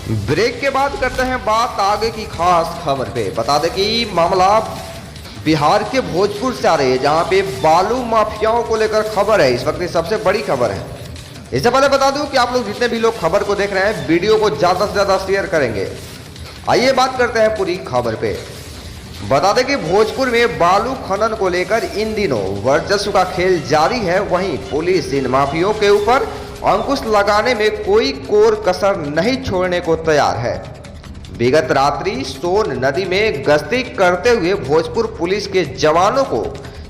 Break के बाद करते हैं बात आगे की खास खबर पे। बता दें कि मामला बिहार के भोजपुर से आ रही है, जहां पे बालू माफियाओं को लेकर खबर है। इस वक्त की सबसे बड़ी खबर है। इससे पहले बता दूं कि आप लोग जितने भी लोग खबर को देख रहे हैं, वीडियो को ज्यादा से ज्यादा शेयर करेंगे। आइए बात करते हैं पूरी खबर पे। बता दें कि भोजपुर में बालू खनन को लेकर इन दिनों वर्चस्व का खेल जारी है। वहीं पुलिस इन माफियाओं के ऊपर अंकुश लगाने में कोई कोर कसर नहीं छोड़ने को तैयार है। विगत रात्रि सोन नदी में गश्ती करते हुए भोजपुर पुलिस के जवानों को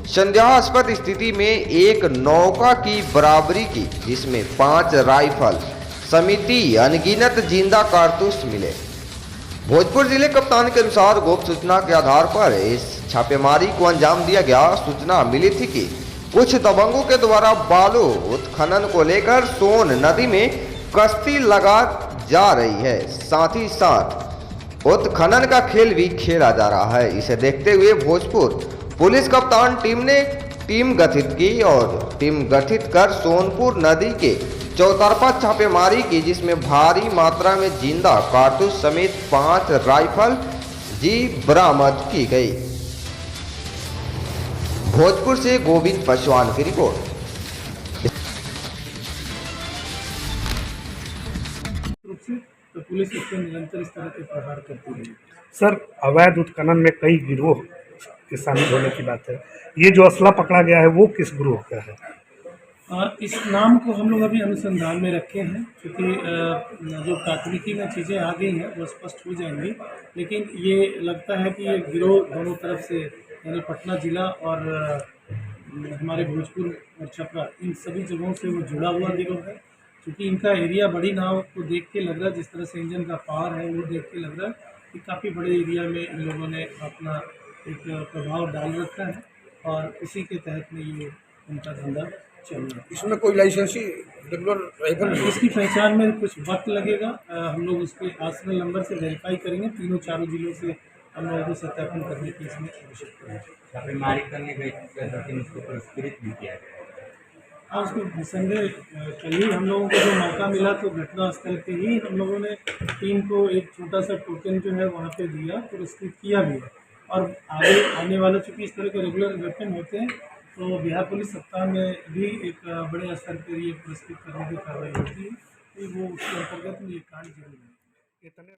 संदेहास्पद स्थिति में एक नौका की बराबरी की, जिसमें 5 राइफल समिति अनगिनत जिंदा कारतूस मिले। भोजपुर जिले कप्तान के अनुसार गुप्त सूचना के आधार पर इस छापेमारी को अंजाम दिया गया। सूचना मिली थी कि कुछ दबंगों के द्वारा बालू उत्खनन को लेकर सोन नदी में कश्ती लगा जा रही है। साथ ही साथ उत्खनन का खेल भी खेला जा रहा है। इसे देखते हुए भोजपुर पुलिस कप्तान टीम ने टीम गठित की और टीम गठित कर सोनपुर नदी के चौतरफा छापेमारी की, जिसमें भारी मात्रा में जिंदा कारतूस समेत 5 राइफल जी बरामद की गई। भोजपुर से गोविंद पासवान की रिपोर्ट। तो पुलिस इस पर निरंतर इस तरह के प्रहार करती रही। सर, अवैध उत्खनन में कई गिरोह के शामिल होने की बात है। ये जो असला पकड़ा गया है वो किस गिरोह का है? इस नाम को हम लोग अभी अनुसंधान में रखे हैं, क्योंकि जो प्राथमिकी में चीज़ें आ गई हैं वो स्पष्ट हो जाएंगी। लेकिन ये लगता है कि ये गिरोह दोनों तरफ से, यानी पटना जिला और हमारे भोजपुर और छपरा, इन सभी जगहों से वो जुड़ा हुआ गिरोह है। क्योंकि इनका एरिया, बड़ी नाव को देख के लग रहा है, जिस तरह से इंजन का पावर है वो देख के लग रहा है कि काफ़ी बड़े एरिया में इन लोगों ने अपना एक प्रभाव डाल रखा है और उसी के तहत में ये उनका धंधा चल रहा है। इसमें कोई लाइसेंसी रेगुलर राइफल इसकी पहचान में कुछ वक्त लगेगा। हम लोग उसके आसनल नंबर से वेरीफाई करेंगे। तीनों चारों जिलों से हम लोगों को सत्यापन करने की इसमें आवश्यकता है। छापेमारी करने गए लेकिन उसको पुरस्कृत भी किया गया। हाँ, उसको निसंदेह कल ही हम लोगों को जो मौका मिला तो घटना स्थल पे ही हम लोगों ने टीम को एक छोटा सा टोकन जो है वहाँ पे दिया, पुरस्कृत किया भी है। और आगे आने वाले, चूँकि इस तरह के रेगुलर वेपन होते हैं, तो बिहार पुलिस सप्ताह में भी एक बड़े स्तर पर ये पुरस्कृत करने की कार्रवाई होती है। तो वो उसके अंतर्गत में ये कांड जरूर है।